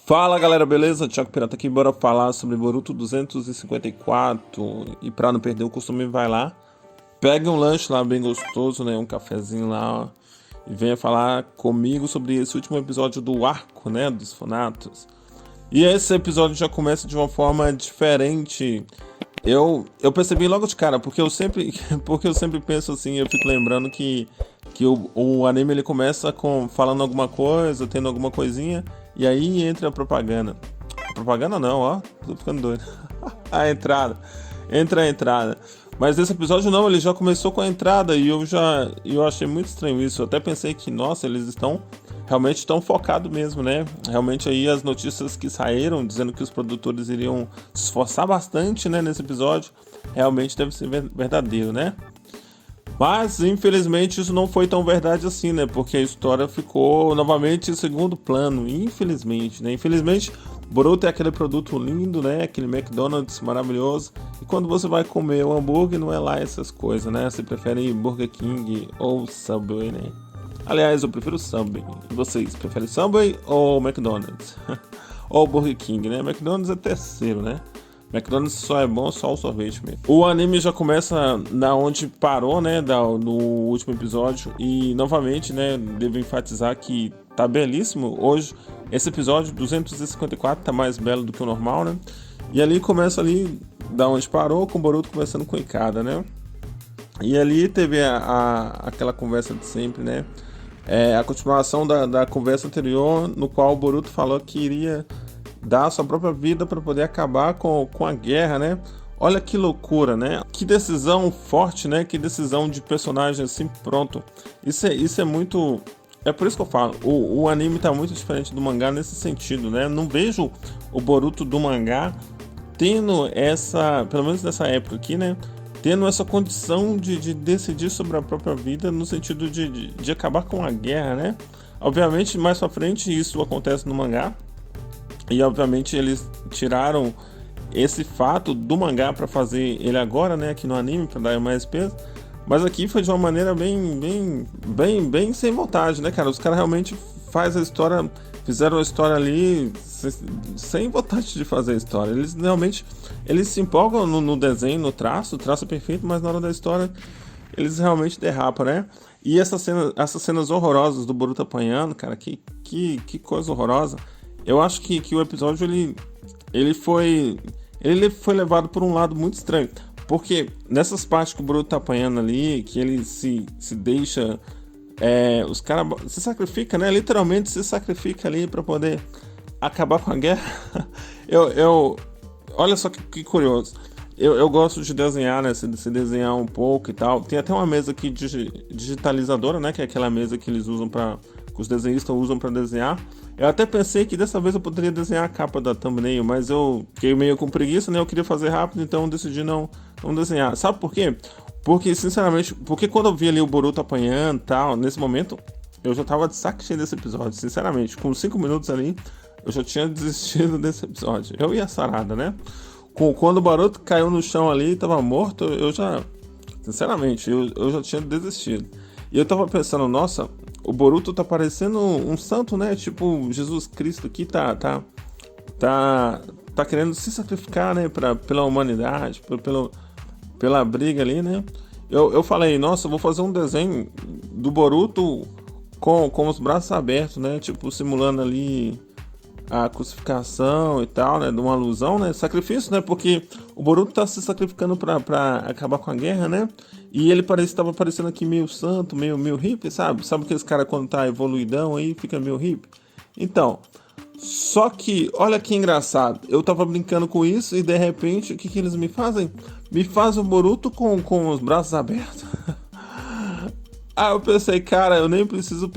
Fala galera, beleza? Thiago Pirata aqui, bora falar sobre Boruto 254. E pra não perder o costume, vai lá, pega um lanche lá bem gostoso, né? Um cafezinho lá, ó, e venha falar comigo sobre esse último episódio do arco, né? Dos Fonatos. E esse episódio já começa de uma forma diferente. Eu percebi logo de cara, porque eu sempre, porque eu sempre penso assim, eu fico lembrando que o anime ele começa com falando alguma coisa, tendo alguma coisinha, e aí entra a propaganda. Propaganda não, ó, tô ficando doido. A entrada. Entra a entrada. Mas esse episódio não, ele já começou com a entrada e eu achei muito estranho isso. Eu até pensei que, nossa, eles estão focados mesmo, né? Realmente aí as notícias que saíram dizendo que os produtores iriam se esforçar bastante, né, nesse episódio, realmente deve ser verdadeiro, né? Mas, infelizmente, isso não foi tão verdade assim, né? Porque a história ficou novamente em segundo plano, infelizmente, né? Infelizmente, Boruto é aquele produto lindo, né? Aquele McDonald's maravilhoso. E quando você vai comer o hambúrguer, não é lá essas coisas, né? Você prefere Burger King ou Subway, né? Aliás, eu prefiro Subway. E vocês, preferem Subway ou McDonald's? Ou Burger King, né? McDonald's é terceiro, né? McDonald's só é bom só o sorvete mesmo. O anime já começa na onde parou, né, no último episódio. E novamente, né, devo enfatizar que tá belíssimo. Hoje, esse episódio 254 tá mais belo do que o normal, né? E ali começa ali da onde parou, com o Boruto conversando com o Ikada, né? E ali teve aquela conversa de sempre, né? A continuação da conversa anterior, no qual o Boruto falou que iria dar a sua própria vida para poder acabar com a guerra, né? Olha que loucura, né? Que decisão forte, né? Que decisão de personagem assim, pronto. Isso é muito. É por isso que eu falo, o anime tá muito diferente do mangá nesse sentido, né? Não vejo o Boruto do mangá tendo essa, pelo menos nessa época aqui, né? Tendo essa condição de decidir sobre a própria vida no sentido de acabar com a guerra, né? Obviamente, mais pra frente isso acontece no mangá. E obviamente eles tiraram esse fato do mangá para fazer ele agora, né, aqui no anime, para dar mais peso. Mas aqui foi de uma maneira bem sem vontade, né, cara? Os caras realmente faz a história, fizeram a história ali sem vontade de fazer a história. Eles realmente eles se empolgam no desenho, no traço, o traço é perfeito, mas na hora da história eles realmente derrapam, né? E essas cenas horrorosas do Boruto apanhando, cara, que coisa horrorosa. Eu acho que o episódio ele foi levado por um lado muito estranho, porque nessas partes que o Boruto tá apanhando ali, que ele se deixa, os caras se sacrifica, né? Literalmente se sacrifica ali para poder acabar com a guerra. eu olha só que curioso. Eu gosto de desenhar, né? Se desenhar um pouco e tal. Tem até uma mesa aqui digitalizadora, né? Que é aquela mesa que eles usam que os desenhistas usam para desenhar. Eu até pensei que dessa vez eu poderia desenhar a capa da thumbnail, mas eu fiquei meio com preguiça, né? Eu queria fazer rápido, então eu decidi não desenhar. Sabe por quê? Porque, sinceramente, quando eu vi ali o Boruto apanhando e tal, nesse momento, eu já tava de saco cheio desse episódio, sinceramente. Com 5 minutos ali, eu já tinha desistido desse episódio. Eu ia sarada, né? Quando o Boruto caiu no chão ali e tava morto, eu já, sinceramente, eu já tinha desistido. E eu tava pensando, nossa, o Boruto tá parecendo um santo, né? Tipo, Jesus Cristo aqui tá querendo se sacrificar, né? Pela humanidade, pela briga ali, né? Eu falei, nossa, eu vou fazer um desenho do Boruto com os braços abertos, né? Tipo, simulando ali a crucificação e tal, né? De uma alusão, né? Sacrifício, né? Porque o Boruto tá se sacrificando pra acabar com a guerra, né? E ele estava parecendo aqui meio santo, meio hippie, sabe? Sabe aqueles caras quando tá evoluidão aí, fica meio hippie? Então, só que, olha que engraçado. Eu tava brincando com isso e de repente, o que eles me fazem? Me fazem o Boruto com os braços abertos. Ah, eu pensei, cara, eu nem preciso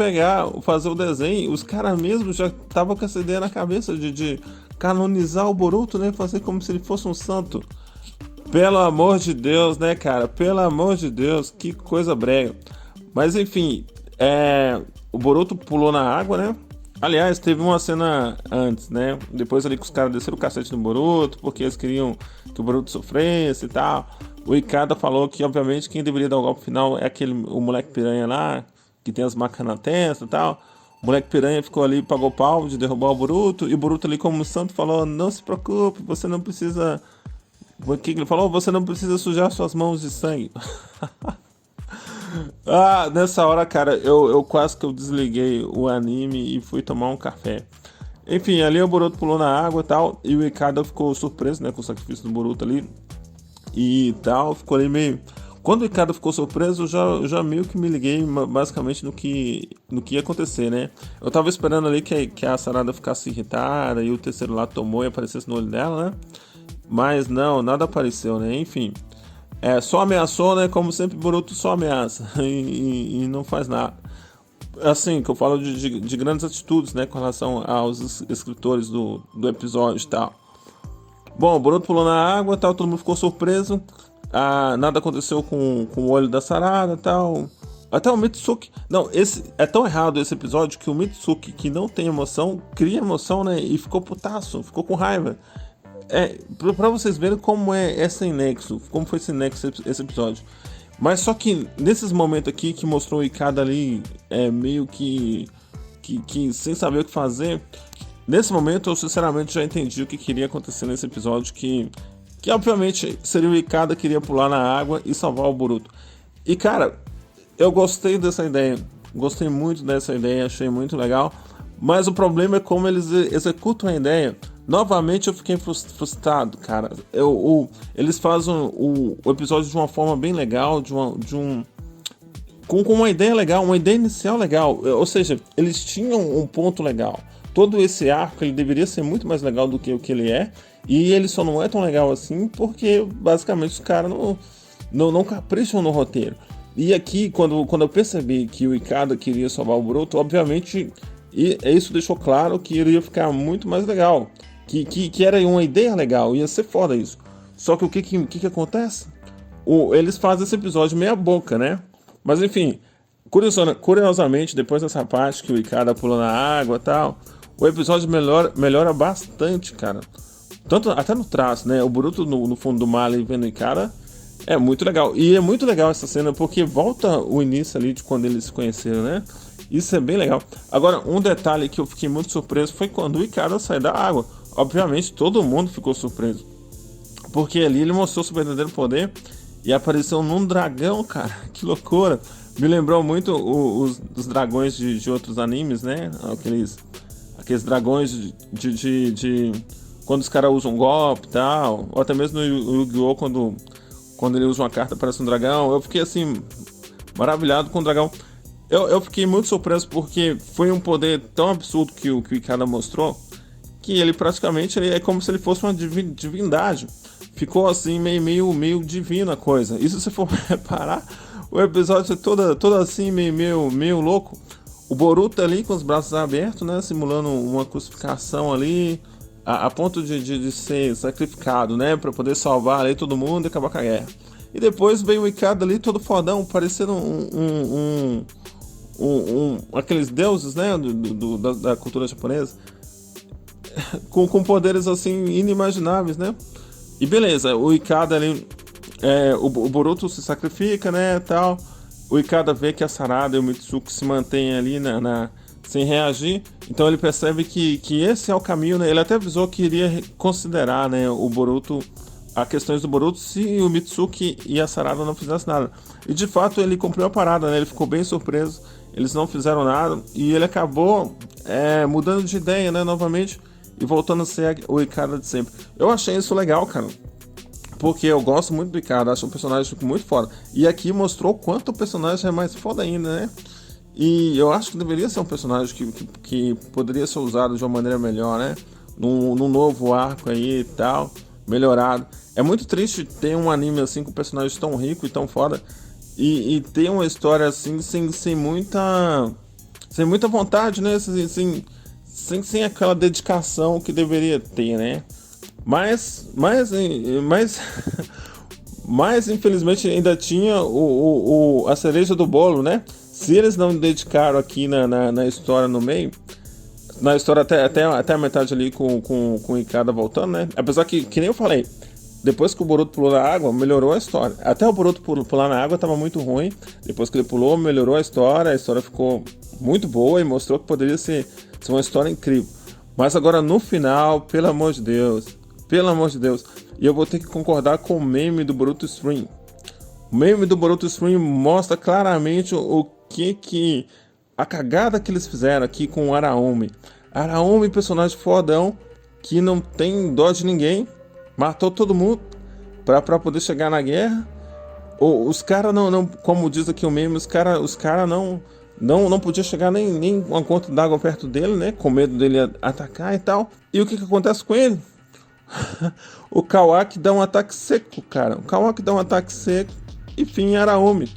fazer o desenho. Os caras mesmo já estavam com essa ideia na cabeça de canonizar o Boruto, né? Fazer como se ele fosse um santo. Pelo amor de Deus, né, cara? Pelo amor de Deus, que coisa brega. Mas enfim, o Boruto pulou na água, né? Aliás, teve uma cena antes, né? Depois ali que os caras desceram o cacete do Boruto, porque eles queriam que o Boruto sofresse e tal. O Ikada falou que, obviamente, quem deveria dar o golpe final é o moleque piranha lá, que tem as marcas na testa e tal. O moleque piranha ficou ali, pagou pau de derrubar o Boruto. E o Boruto ali como santo falou, não se preocupe, você não precisa... O que ele falou? Você não precisa sujar suas mãos de sangue. Ah, nessa hora, cara, eu quase que eu desliguei o anime e fui tomar um café. Enfim, ali o Boruto pulou na água e tal, e o Ikada ficou surpreso, né, com o sacrifício do Boruto ali e tal, ficou ali meio... Quando o Ikada ficou surpreso, eu já meio que me liguei basicamente no que ia acontecer, né? Eu tava esperando ali que a Sarada ficasse irritada e o terceiro lá tomou e aparecesse no olho dela, né? Mas não, nada apareceu, né? Enfim, só ameaçou, né? Como sempre, Boruto só ameaça e não faz nada. Assim, que eu falo de grandes atitudes, né? Com relação aos escritores do episódio e tal. Bom, o Boruto pulou na água e tal, todo mundo ficou surpreso. Nada aconteceu com o olho da Sarada e tal. Até o Mitsuki... Não, é tão errado esse episódio que o Mitsuki, que não tem emoção, cria emoção, né? E ficou putaço, ficou com raiva. Pra vocês verem como é sem nexo, como foi sem nexo esse episódio. Mas só que nesses momentos aqui que mostrou o Ikada ali meio que sem saber o que fazer. Nesse momento eu sinceramente já entendi o que queria acontecer nesse episódio, que obviamente seria o Ikada que iria pular na água e salvar o Boruto. E cara, eu gostei dessa ideia, gostei muito dessa ideia, achei muito legal. Mas o problema é como eles executam a ideia. Novamente eu fiquei frustrado, cara. Eles fazem o episódio de uma forma bem legal, com uma ideia legal, uma ideia inicial legal. Ou seja, eles tinham um ponto legal. Todo esse arco ele deveria ser muito mais legal do que o que ele é. E ele só não é tão legal assim porque basicamente os caras não capricham no roteiro. E aqui, quando eu percebi que o Ikada queria salvar o Boruto, obviamente isso deixou claro que iria ficar muito mais legal. Que era uma ideia legal, ia ser foda isso. Só que o que acontece? Eles fazem esse episódio meia boca, né? Mas enfim, curiosamente, depois dessa parte que o Ikada pula na água e tal, o episódio melhora bastante, cara. Tanto até no traço, né? O Boruto no fundo do mar ali vendo o Ikada é muito legal. E é muito legal essa cena porque volta o início ali de quando eles se conheceram, né? Isso é bem legal. Agora, um detalhe que eu fiquei muito surpreso foi quando o Ikada sai da água. Obviamente, todo mundo ficou surpreso. Porque ali ele mostrou seu verdadeiro poder e apareceu num dragão, cara. Que loucura. Me lembrou muito os dragões de outros animes, né? Aqueles dragões de quando os caras usam um golpe e tal. Ou até mesmo no Yu-Gi-Oh! Quando ele usa uma carta, aparece um dragão. Eu fiquei assim, maravilhado com o dragão. Eu fiquei muito surpreso porque foi um poder tão absurdo que o Ikada mostrou, que ele praticamente é como se ele fosse uma divindade. Ficou assim meio divino a coisa. E se você for reparar, o episódio é todo assim meio louco. O Boruto ali com os braços abertos, né, simulando uma crucificação ali, a ponto de ser sacrificado, né, para poder salvar ali todo mundo e acabar com a guerra. E depois veio o Ikada ali todo fodão, parecendo aqueles deuses, né, da cultura japonesa, com poderes assim inimagináveis, né? E beleza, o Ikada ali, o Boruto se sacrifica, né, tal. O Ikada vê que a Sarada e o Mitsuki se mantêm ali sem reagir, então ele percebe que esse é o caminho, né? Ele até avisou que iria considerar, né, o Boruto, as questões do Boruto, se o Mitsuki e a Sarada não fizessem nada. E de fato ele cumpriu a parada, né? Ele ficou bem surpreso, eles não fizeram nada e ele acabou mudando de ideia, né, novamente, e voltando a ser o Ikada de sempre. Eu achei isso legal, cara, porque eu gosto muito do Ikada, acho um personagem muito foda. E aqui mostrou o quanto o personagem é mais foda ainda, né? E eu acho que deveria ser um personagem que poderia ser usado de uma maneira melhor, né? Num novo arco aí e tal, melhorado. É muito triste ter um anime assim com personagens tão rico e tão foda e ter uma história assim sem muita vontade, né? Sem aquela dedicação que deveria ter, né? Mas infelizmente ainda tinha a cereja do bolo, né? Se eles não dedicaram aqui na história no meio, na história até a metade ali com o Ikada voltando, né? Apesar que nem eu falei, depois que o Boruto pulou na água, melhorou a história. Até o Boruto pular na água tava muito ruim. Depois que ele pulou, melhorou a história ficou muito boa e mostrou que poderia ser uma história incrível. Mas agora no final, pelo amor de Deus, e eu vou ter que concordar com o meme do Boruto Stream. O meme do Boruto Stream mostra claramente o que a cagada que eles fizeram aqui com o Araumi. Araumi, personagem fodão, que não tem dó de ninguém, matou todo mundo pra poder chegar na guerra. Os caras não, como diz aqui o meme, os cara não podia chegar nem uma gota d'água perto dele, né? Com medo dele atacar e tal. E o que acontece com ele? O Kawaki dá um ataque seco, cara. O Kawaki dá um ataque seco e fim Araumi.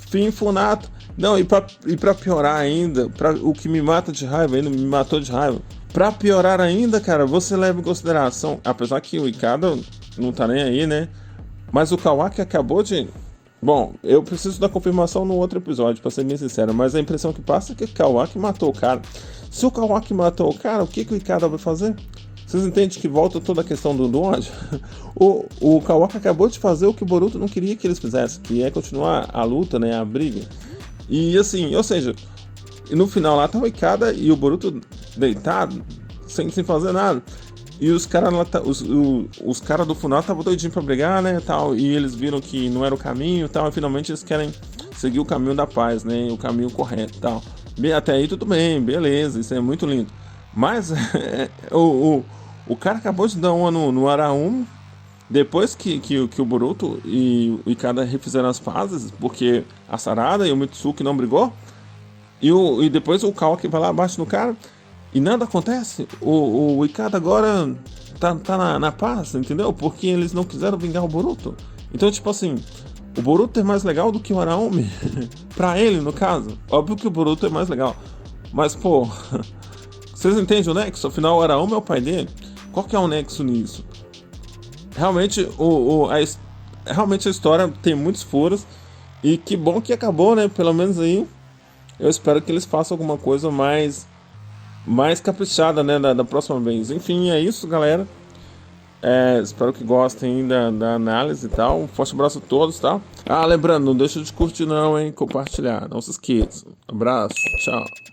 Fim Funato. Não, e pra piorar ainda, o que me mata de raiva, ainda me matou de raiva. Pra piorar ainda, cara, você leva em consideração, apesar que o Ikada não tá nem aí, né? Mas o Kawaki acabou de... Bom, eu preciso da confirmação no outro episódio, pra ser bem sincero, mas a impressão que passa é que o Kawaki matou o cara. Se o Kawaki matou o cara, o que o Ikada vai fazer? Vocês entendem que volta toda a questão do ódio? O Kawaki acabou de fazer o que o Boruto não queria que eles fizessem, que é continuar a luta, né, a briga. E assim, ou seja, no final lá tá o Ikada e o Boruto deitado, sem fazer nada. E os caras lá, os caras do Funato estavam doidinhos pra brigar, né, tal. E eles viram que não era o caminho, tal. E finalmente eles querem seguir o caminho da paz, né, o caminho correto, tal. Até aí tudo bem, beleza, isso é muito lindo. Mas o cara acabou de dar uma no Araumi. Depois que o Boruto e o Ikada refizeram as fases, porque a Sarada e o Mitsuki não brigou, e depois o Kawaki vai lá, bate no cara, e nada acontece, o Ikada agora tá na paz, entendeu? Porque eles não quiseram vingar o Boruto. Então, tipo assim, o Boruto é mais legal do que o Araumi, pra ele, no caso. Óbvio que o Boruto é mais legal, mas, pô, vocês entendem o nexo? Afinal, o Araumi é o pai dele. Qual que é o nexo nisso? Realmente, realmente a história tem muitos furos. E que bom que acabou, né? Pelo menos aí. Eu espero que eles façam alguma coisa mais caprichada, né? Da próxima vez. Enfim, é isso, galera. Espero que gostem da análise e tal. Um forte abraço a todos, tá? Ah, lembrando, não deixa de curtir não, hein? Compartilhar. Não se esqueça. Abraço. Tchau.